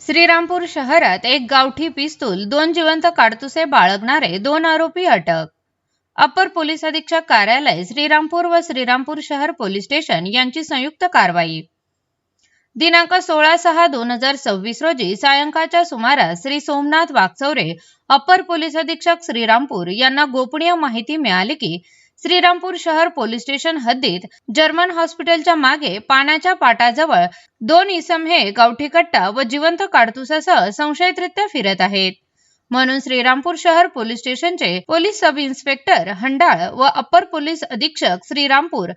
श्रीरामपूर शहरात एक गावठी पिस्तूल, 2 जिवंत काडतुसे बाळगणारे 2 आरोपी अटक. अपर पोलीस अधीक्षक कार्यालय श्रीरामपूर व श्रीरामपूर शहर पोलीस स्टेशन यांची संयुक्त कारवाई. दिनांक 16/6/2026 रोजी सायंकाळच्या सुमारास श्री सोमनाथ वाकचौरे, अपर पोलीस अधीक्षक श्रीरामपूर यांना गोपनीय माहिती मिळाली की श्रीरामपूर शहर पोलीस स्टेशन हद्दीत जर्मन हॉस्पिटलच्या मागे पाण्याच्या पाटाजवळ 2 इसम हे गावठी कट्टा व जिवंत काडतुसासह संशयितरित्या फिरत आहेत. म्हणून श्रीरामपूर शहर पोलीस स्टेशनचे पोलीस सब इन्स्पेक्टर हंडाळ व अपर पोलीस अधीक्षक श्रीरामपूर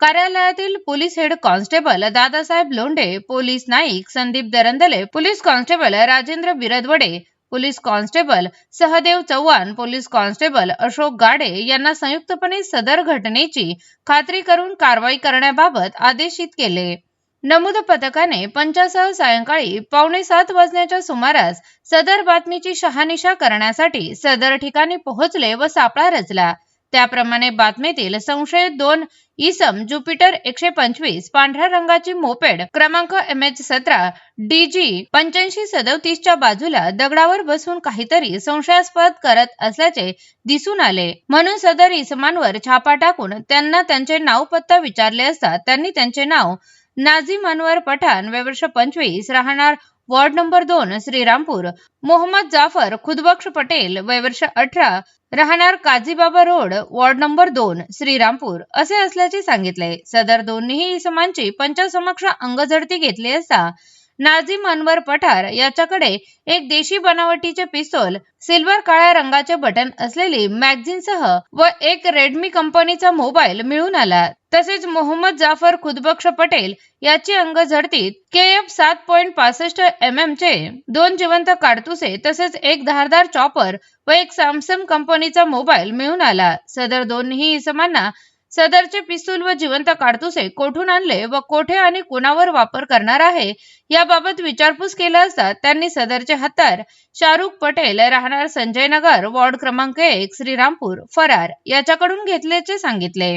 कार्यालयातील police head constable Dadasaheb Londhe, police Naik Sandeep Darandale, police constable Rajendra Biradwade, police constable Sahadev Chavan, police constable Ashok Gade यांना संयुक्तपणे सदर घटनेची खात्री करून कारवाई करण्याबाबत आदेशित केले. नमूद पथकाने पंचासह सायंकाळी 6:45 वाजण्याच्या सुमारास सदर बातमीची शहानिशा करण्यासाठी सदर ठिकाणी पोहोचले व सापळा रचला. त्याप्रमाणे बातमीतील संशयित 2 इसम ज्युपिटर 125 पांढऱ्या रंगाची मोपेड क्रमांक MH17 DG 8537 च्या बाजूला दगडावर बसून काहीतरी संशयास्पद करत असल्याचे दिसून आले. म्हणून सदर इसमांवर छापा टाकून त्यांना त्यांचे नाव पत्ता विचारले असता त्यांनी त्यांचे नाव नाझीम अनवर पठाण, वय वर्ष 25, राहणार वॉर्ड नंबर 2 श्रीरामपूर, मोहम्मद जाफर खुदबख्श पटेल, वय वर्ष 18, राहणार काझीबाबा रोड, वॉर्ड नंबर 2 श्रीरामपूर असे असल्याचे सांगितले. सदर दोन्ही इसमांची पंचासमक्ष अंगझडती घेतली असता नाझीम अनवर पठार याच्याकडे एक देशी बनावटीचे पिस्तूल, सिल्वर काळ्या रंगाचे बटन असलेली मॅगझिनसह व एक रेडमी कंपनीचा मोबाईल मिळून आला. तसेच मोहम्मद जाफर खुदबख्श पटेल याची अंगझडतीत KF 7.65 mm चे 2 जिवंत काडतुसे तसेच एक धारदार चॉपर व एक सॅमसंग कंपनीचा मोबाईल मिळून आला. सदर दोन्ही इसमांना सदरचे पिस्तूल व जिवंत काडतुसे कोठून आणले व कोठे आणि कुणावर वापर करणार आहे याबाबत विचारपूस केला असता त्यांनी सदरचे हत्यार शाहरुख पटेल, राहणार संजय नगर, वॉर्ड क्रमांक 1 श्रीरामपूर फरार याच्याकडून घेतल्याचे सांगितले.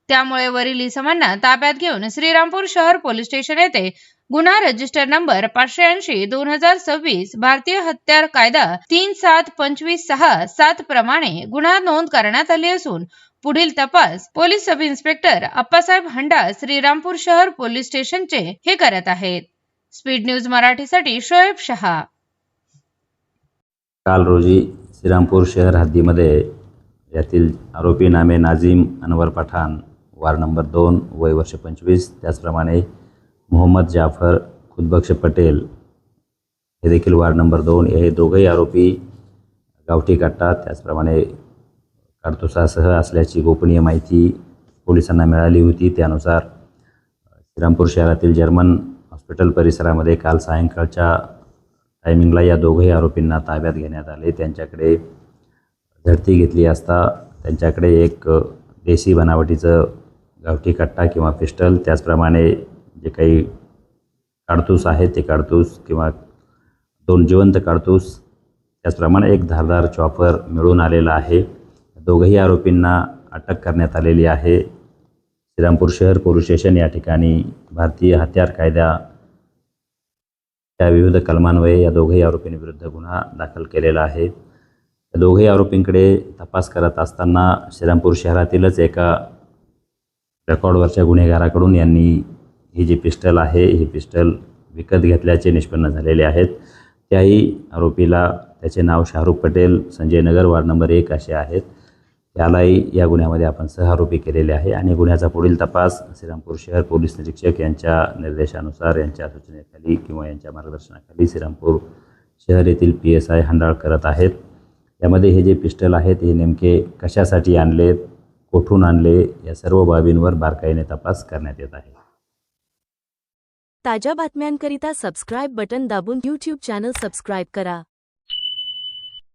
त्यामुळे वरील इसमांना ताब्यात घेऊन श्रीरामपूर शहर पोलीस स्टेशन येथे गुन्हा रजिस्टर नंबर 580/2026 भारतीय हत्यार कायदा 37256/7 प्रमाणे गुन्हा नोंद करण्यात आली असून पुढील तपास police sub inspector Appasaheb Handal Shrirampur शहर पोलीस स्टेशनचे हे करत आहेत. स्पीड न्यूज मराठीसाठी शोएब शहा. काल रोजी श्रीरामपूर शहर हद्दीमध्ये यातील आरोपी नामे नाझीम अनवर पठाण, वार्ड नंबर 2, वय वर्ष 25, त्याचप्रमाणे मोहम्मद जाफर खुदबख्श पटेल हे देखील वार्ड नंबर 2, हे दोघेही आरोपी गावठी कट्टा त्याचप्रमाणे काडतुसासह असल्याची गोपनीय माहिती पोलिसांना मिळाली होती. त्यानुसार श्रीरामपूर शहरातील जर्मन हॉस्पिटल परिसरामध्ये काल सायंकाळच्या टायमिंगला या दोघेही आरोपींना ताब्यात घेण्यात आले. त्यांच्याकडे झडती घेतली असता त्यांच्याकडे एक देशी बनावटीचं गावठी कट्टा किंवा पिस्टल, त्याचप्रमाणे जे काही काडतूस आहेत ते काडतूस किंवा 2 जिवंत काडतूस, त्याचप्रमाणे एक धारदार चॉपर मिळून आलेला आहे. दोघेही आरोपींना अटक करण्यात आलेली आहे. श्रीरामपूर शहर पोलीस स्टेशन या ठिकाणी भारतीय हत्यार कायद्याच्या विविध कलमान्वये या दोघेही आरोपींविरुद्ध गुन्हा दाखल केलेला आहे. या दोघेही आरोपींकडे तपास करत असताना श्रीरामपूर शहरातीलच एका रेकॉर्डवरच्या गुन्हेगाराकडून यांनी ही जी पिस्टल आहे ही पिस्टल विकत घेतल्याचे निष्पन्न झालेले आहेत. त्याही आरोपीला त्याचे नाव शाहरुख पटेल, संजय नगर, वार्ड नंबर 1 असे आहेत. त्यालाही या गुन्ह्यामध्ये आपण सहआरोपी केलेले आहे आणि गुन्ह्याचा पुढील तपास श्रीरामपूर शहर पोलीस निरीक्षक यांच्या निर्देशानुसार, यांच्या सूचनेखाली किंवा यांच्या मार्गदर्शनाखाली श्रीरामपूर शहर येथील PSI हंडाळ करत आहेत. यामध्ये हे जे पिस्टल आहेत हे नेमके कशासाठी आणलेत, कोठून आणले, या सर्व बाबींवर बारकाईने तपास करण्यात येत आहे. ताज्या बातम्यांकरिता सबस्क्राइब बटन दाबून YouTube चॅनल सबस्क्राइब करा.